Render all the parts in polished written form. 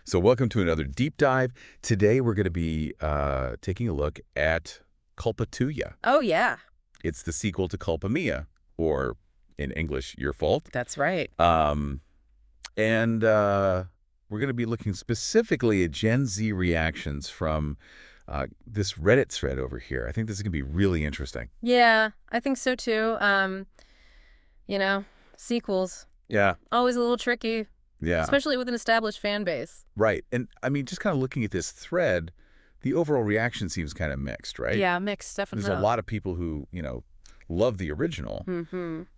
So welcome to another deep dive. Today we're going to be taking a look at Culpa Tuya. Oh, yeah. It's the sequel to Culpa Mia, or in English, Your Fault. That's right. And we're going to be looking specifically at Gen Z reactions from this Reddit thread over here. I think this is going to be really interesting. Yeah, I think so too. Sequels. Yeah. Always a little tricky. Yeah. Especially with an established fan base. Right. And I mean, just kind of looking at this thread, the overall reaction seems kind of mixed, right? Yeah, mixed, definitely. There's a lot of people who, love the original,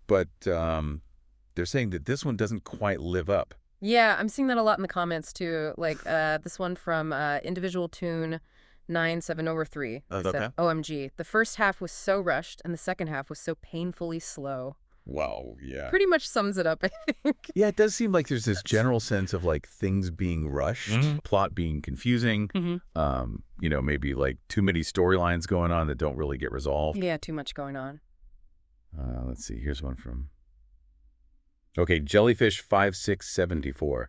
but they're saying that this one doesn't quite live up. Yeah, I'm seeing that a lot in the comments too. Like this one from Individual Tune 9703. Okay. OMG. The first half was so rushed and the second half was so painfully slow. Wow, yeah. Pretty much sums it up, I think. Yeah, it does seem like there's this general sense of like things being rushed, plot being confusing, maybe like too many storylines going on that don't really get resolved. Yeah, too much going on. Let's see, here's one from... Okay, Jellyfish5674.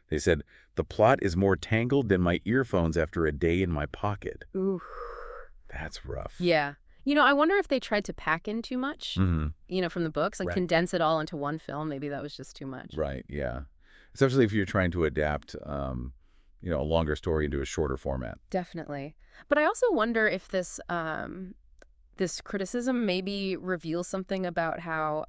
They said, the plot is more tangled than my earphones after a day in my pocket. Ooh. That's rough. Yeah. I wonder if they tried to pack in too much, from the books, like condense it all into one film. Maybe that was just too much. Right, yeah. Especially if you're trying to adapt, a longer story into a shorter format. Definitely. But I also wonder if this this criticism maybe reveals something about how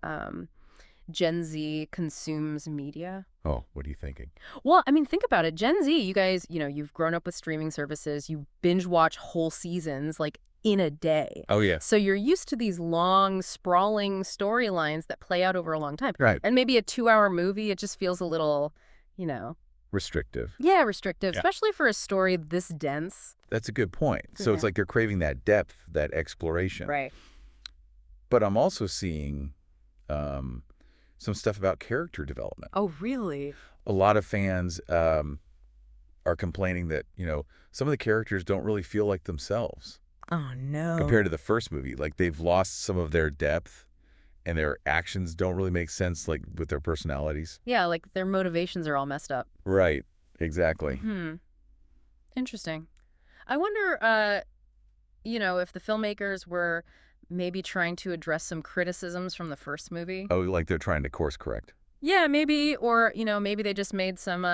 Gen Z consumes media. Oh, what are you thinking? Well, I mean, think about it. Gen Z, you guys, you've grown up with streaming services. You binge watch whole seasons, like, in a day. Oh, yeah. So you're used to these long, sprawling storylines that play out over a long time. Right. And maybe a 2-hour movie, it just feels a little, restrictive. Yeah, restrictive, Yeah. especially for a story this dense. That's a good point. So it's like they're craving that depth, that exploration. Right. But I'm also seeing some stuff about character development. Oh, really? A lot of fans are complaining that, some of the characters don't really feel like themselves. Oh, no. Compared to the first movie. Like, they've lost some of their depth, and their actions don't really make sense, like, with their personalities. Yeah, like their motivations are all messed up. Right. Exactly. Interesting. I wonder, if the filmmakers were maybe trying to address some criticisms from the first movie. Oh, like they're trying to course correct. Yeah, maybe. Or, maybe they just made some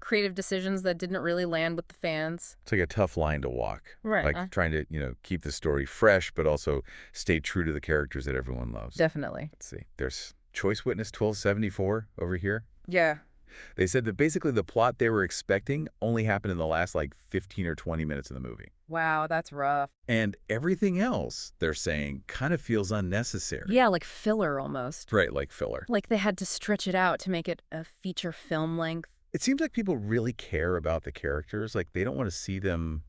creative decisions that didn't really land with the fans. It's like a tough line to walk. Right. Like trying to, keep the story fresh, but also stay true to the characters that everyone loves. Definitely. Let's see. There's Choice Witness 1274 over here. Yeah. They said that basically the plot they were expecting only happened in the last, 15 or 20 minutes of the movie. Wow, that's rough. And everything else, they're saying, kind of feels unnecessary. Yeah, like filler almost. Right, like filler. Like they had to stretch it out to make it a feature film length. It seems like people really care about the characters. Like, they don't want to see them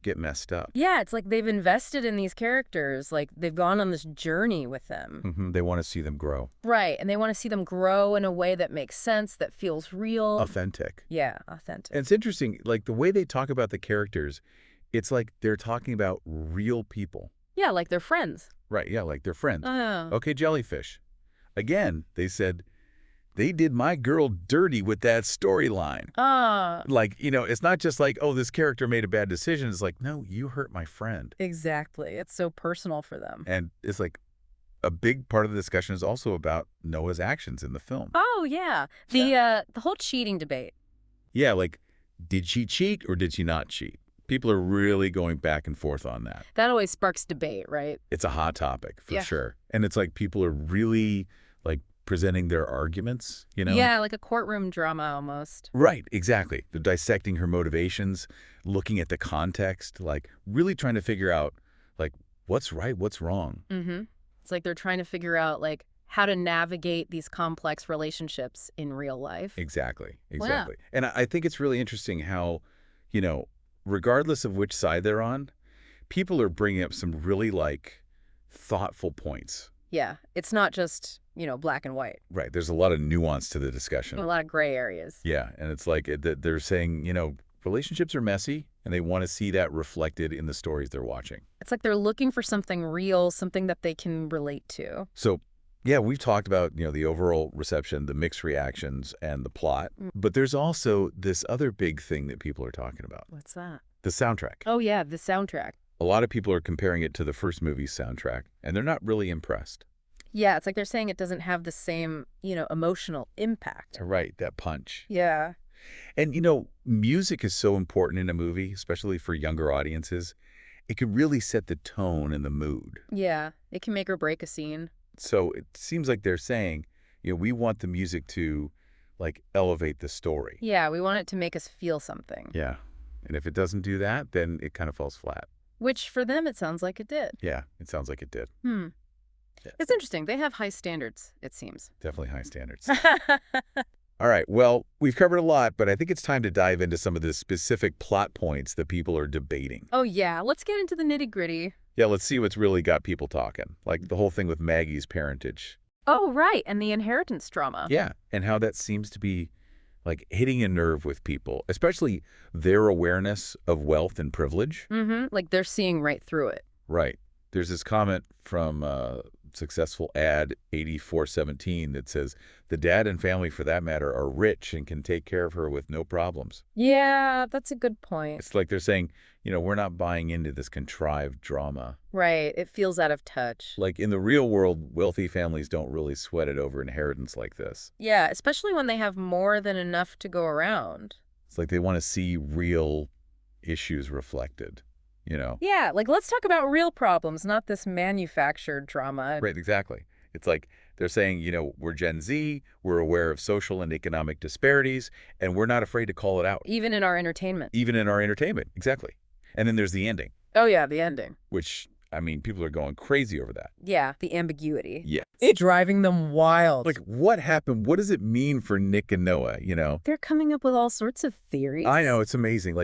get messed up. Yeah, it's like they've invested in these characters. Like they've gone on this journey with them. They want to see them grow. Right, and they want to see them grow in a way that makes sense, that feels real. Authentic. Yeah, authentic. And it's interesting, like, the way they talk about the characters, it's like they're talking about real people. Yeah, like they're friends. Right, yeah, like they're friends. Oh. Okay, Jellyfish. Again, they said, they did my girl dirty with that storyline. Like, it's not just like, oh, this character made a bad decision. It's like, no, you hurt my friend. Exactly. It's so personal for them. And it's like a big part of the discussion is also about Noah's actions in the film. Oh, yeah. The whole cheating debate. Yeah, like, did she cheat or did she not cheat? People are really going back and forth on that. That always sparks debate, right? It's a hot topic, for sure. And it's like people are really, like, presenting their arguments, Yeah, like a courtroom drama almost. Right, exactly. They're dissecting her motivations, looking at the context, like really trying to figure out, like, what's right, what's wrong. It's like they're trying to figure out, like, how to navigate these complex relationships in real life. Exactly. Wow. And I think it's really interesting how, regardless of which side they're on, people are bringing up some really, like, thoughtful points. Yeah, it's not just, black and white. Right. There's a lot of nuance to the discussion. A lot of gray areas. Yeah. And it's like they're saying, relationships are messy, and they want to see that reflected in the stories they're watching. It's like they're looking for something real, something that they can relate to. So Yeah, we've talked about, the overall reception, the mixed reactions, and the plot. But there's also this other big thing that people are talking about. What's that? The soundtrack. Oh, yeah, the soundtrack. A lot of people are comparing it to the first movie's soundtrack, and they're not really impressed. Yeah, it's like they're saying it doesn't have the same, emotional impact. Right, that punch. Yeah. And, music is so important in a movie, especially for younger audiences. It can really set the tone and the mood. Yeah, it can make or break a scene. So it seems like they're saying, we want the music to, elevate the story. Yeah, we want it to make us feel something. Yeah. And if it doesn't do that, then it kind of falls flat. Which, for them, it sounds like it did. Yeah, it sounds like it did. Yeah. It's interesting. They have high standards, it seems. Definitely high standards. All right, well, we've covered a lot, but I think it's time to dive into some of the specific plot points that people are debating. Oh, yeah. Let's get into the nitty-gritty. Yeah, let's see what's really got people talking, like the whole thing with Maggie's parentage. Oh, right, and the inheritance drama. Yeah, and how that seems to be, hitting a nerve with people, especially their awareness of wealth and privilege. Like they're seeing right through it. Right. There's this comment from successful ad 8417 that says, the dad and family, for that matter, are rich and can take care of her with no problems. Yeah, that's a good point. It's like they're saying, we're not buying into this contrived drama. Right. It feels out of touch. Like in the real world, wealthy families don't really sweat it over inheritance like this. Yeah, especially when they have more than enough to go around. It's like they want to see real issues reflected. Yeah, let's talk about real problems, not this manufactured drama. Right, exactly. It's like they're saying, we're Gen Z, we're aware of social and economic disparities, and we're not afraid to call it out. Even in our entertainment. Even in our entertainment, exactly. And then there's the ending. Oh, yeah, the ending. Which, people are going crazy over that. Yeah, the ambiguity. Yeah. It's driving them wild. What happened? What does it mean for Nick and Noah, They're coming up with all sorts of theories. I know, it's amazing.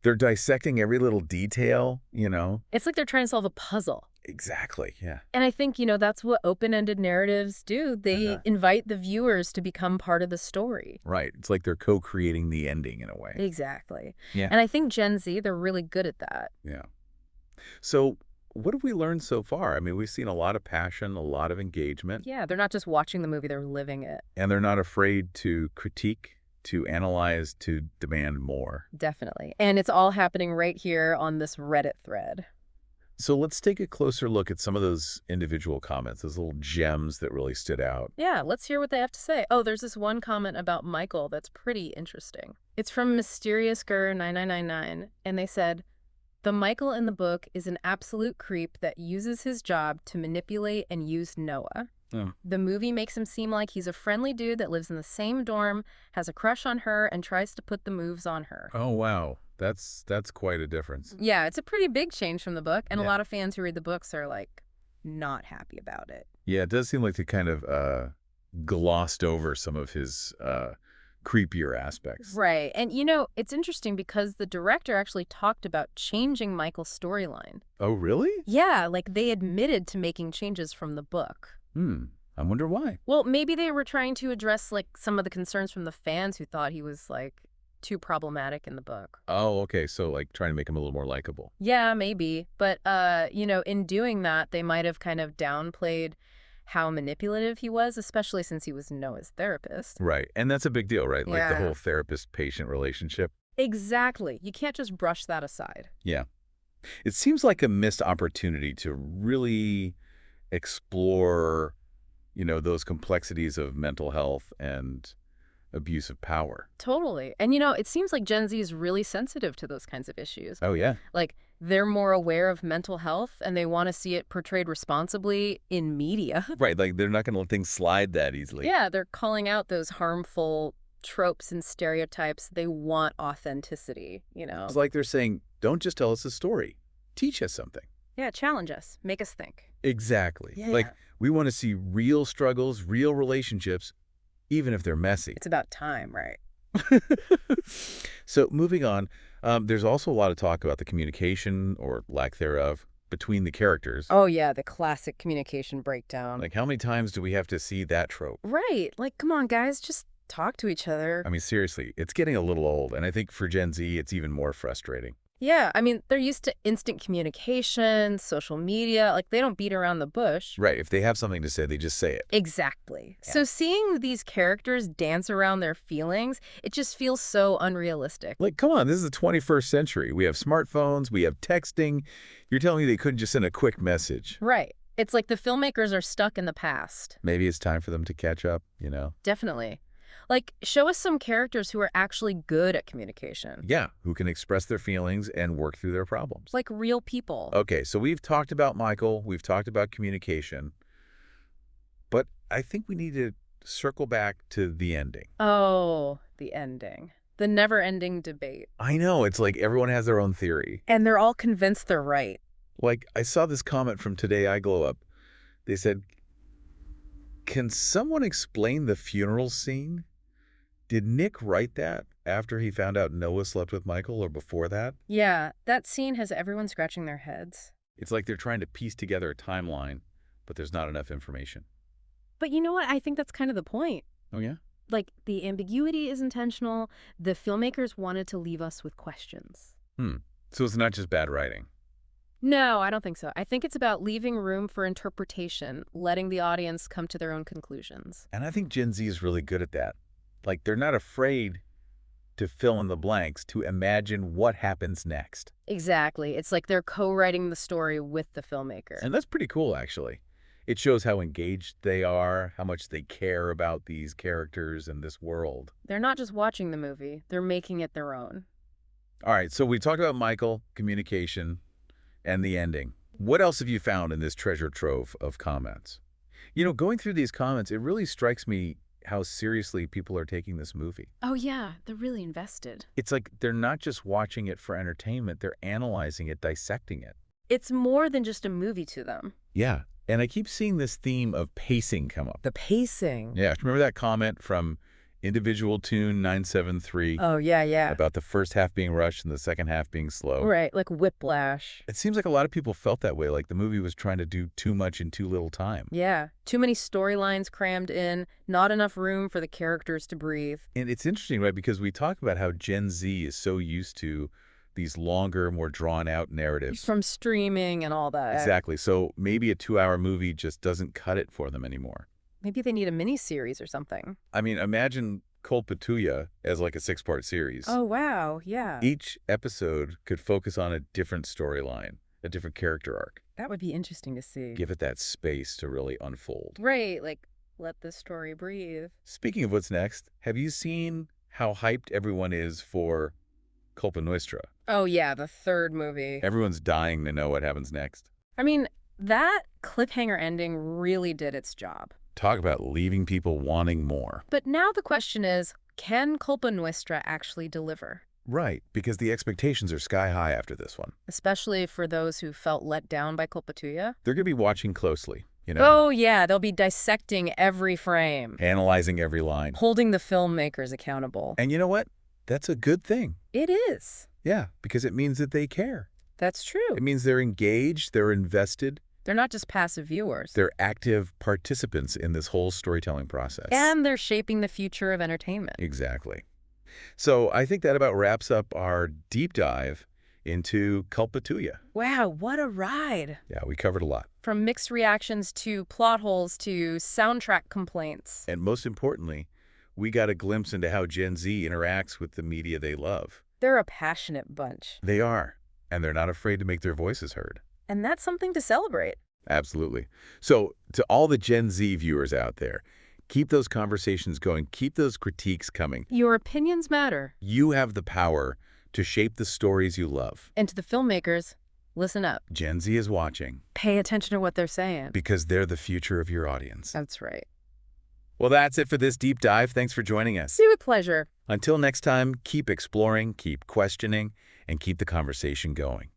They're dissecting every little detail, It's like they're trying to solve a puzzle. Exactly, yeah. And I think, that's what open-ended narratives do. They invite the viewers to become part of the story. Right. It's like they're co-creating the ending in a way. Exactly. Yeah. And I think Gen Z, they're really good at that. Yeah. So what have we learned so far? We've seen a lot of passion, a lot of engagement. Yeah, they're not just watching the movie, they're living it. And they're not afraid to critique, to analyze, to demand more. Definitely. And it's all happening right here on this Reddit thread. So let's take a closer look at some of those individual comments, those little gems that really stood out. Yeah, let's hear what they have to say. Oh, there's this one comment about Michael that's pretty interesting. It's from MysteriousGur9999, and they said, the Michael in the book is an absolute creep that uses his job to manipulate and use Noah. Oh. The movie makes him seem like he's a friendly dude that lives in the same dorm, has a crush on her, and tries to put the moves on her. Oh, wow. That's quite a difference. Yeah, it's a pretty big change from the book, and Yeah. a lot of fans who read the books are, not happy about it. Yeah, it does seem like they kind of glossed over some of his creepier aspects. Right. And, it's interesting because the director actually talked about changing Michael's storyline. Oh, really? Yeah, they admitted to making changes from the book. I wonder why. Well, maybe they were trying to address, some of the concerns from the fans who thought he was, too problematic in the book. Oh, okay. So, trying to make him a little more likable. Yeah, maybe. But, in doing that, they might have kind of downplayed how manipulative he was, especially since he was Noah's therapist. Right. And that's a big deal, right? The Yeah. whole therapist-patient relationship. Exactly. You can't just brush that aside. Yeah. It seems like a missed opportunity to really explore, those complexities of mental health and abuse of power. Totally. And, it seems like Gen Z is really sensitive to those kinds of issues. Oh, yeah. They're more aware of mental health, and they want to see it portrayed responsibly in media. Right. They're not going to let things slide that easily. Yeah, they're calling out those harmful tropes and stereotypes. They want authenticity, It's like they're saying, don't just tell us a story. Teach us something. Yeah, challenge us. Make us think. Exactly. Yeah. We want to see real struggles, real relationships, even if they're messy. It's about time, right? So moving on, there's also a lot of talk about the communication or lack thereof between the characters. Oh, yeah, the classic communication breakdown. How many times do we have to see that trope? Right. Come on, guys, just talk to each other. Seriously, it's getting a little old, and I think for Gen Z, it's even more frustrating. Yeah, I mean, they're used to instant communication, social media, like they don't beat around the bush. Right. If they have something to say, they just say it. Exactly. Yeah. So seeing these characters dance around their feelings, it just feels so unrealistic. Like, come on, this is the 21st century. We have smartphones, we have texting. You're telling me they couldn't just send a quick message? Right. It's like the filmmakers are stuck in the past. Maybe it's time for them to catch up, you know? Definitely. Like, show us some characters who are actually good at communication. Yeah, who can express their feelings and work through their problems. Like real people. Okay, so we've talked about Michael, we've talked about communication, but I think we need to circle back to the ending. Oh, the ending. The never-ending debate. I know, it's like everyone has their own theory. And they're all convinced they're right. Like, I saw this comment from Today I Glow Up. They said, can someone explain the funeral scene? Did Nick write that after he found out Noah slept with Michael or before that? Yeah, that scene has everyone scratching their heads. It's like they're trying to piece together a timeline, but there's not enough information. But you know what? I think that's kind of the point. Oh, yeah? Like, the ambiguity is intentional. The filmmakers wanted to leave us with questions. So it's not just bad writing. No, I don't think so. I think it's about leaving room for interpretation, letting the audience come to their own conclusions. And I think Gen Z is really good at that. Like, they're not afraid to fill in the blanks, to imagine what happens next. Exactly. It's like they're co-writing the story with the filmmaker. And that's pretty cool, actually. It shows how engaged they are, how much they care about these characters and this world. They're not just watching the movie, they're making it their own. All right, so we talked about Michael, communication, and the ending. What else have you found in this treasure trove of comments? You know, going through these comments, it really strikes me how seriously people are taking this movie. Oh yeah, they're really invested. It's like they're not just watching it for entertainment, they're analyzing it, dissecting it. It's more than just a movie to them. Yeah, and I keep seeing this theme of pacing come up. The pacing. Yeah, remember that comment from Individual Tune 973 Oh, yeah. about the first half being rushed and the second half being slow? Right, like whiplash. It seems like a lot of people felt that way, like the movie was trying to do too much in too little time. Yeah, too many storylines crammed in, not enough room for the characters to breathe. And it's interesting, right, because we talk about how Gen Z is so used to these longer, more drawn-out narratives. From streaming and all that. Exactly. So maybe a 2-hour movie just doesn't cut it for them anymore. Maybe they need a mini-series or something. I mean, imagine Culpa Tuya as like a 6-part series. Oh, wow, yeah. Each episode could focus on a different storyline, a different character arc. That would be interesting to see. Give it that space to really unfold. Right, like, let the story breathe. Speaking of what's next, have you seen how hyped everyone is for Culpa Nostra? Oh, yeah, the third movie. Everyone's dying to know what happens next. I mean, that cliffhanger ending really did its job. Talk about leaving people wanting more. But now the question is, can Culpa Nuestra actually deliver? Right, because the expectations are sky high after this one. Especially for those who felt let down by Culpa Tuya? They're going to be watching closely, you know, Oh, yeah, they'll be dissecting every frame, analyzing every line. holding the filmmakers accountable. And you know what? That's a good thing. It is. Yeah, because it means that they care. That's true. It means they're engaged, they're invested. They're not just passive viewers. They're active participants in this whole storytelling process. And they're shaping the future of entertainment. Exactly. So I think that about wraps up our deep dive into Culpa Tuya. Wow, what a ride. Yeah, we covered a lot. From mixed reactions to plot holes to soundtrack complaints. And most importantly, we got a glimpse into how Gen Z interacts with the media they love. They're a passionate bunch. They are, and they're not afraid to make their voices heard. And that's something to celebrate. Absolutely. So to all the Gen Z viewers out there, keep those conversations going. Keep those critiques coming. Your opinions matter. You have the power to shape the stories you love. And to the filmmakers, listen up. Gen Z is watching. Pay attention to what they're saying. Because they're the future of your audience. That's right. Well, that's it for this deep dive. Thanks for joining us. See, with pleasure. Until next time, keep exploring, keep questioning, and keep the conversation going.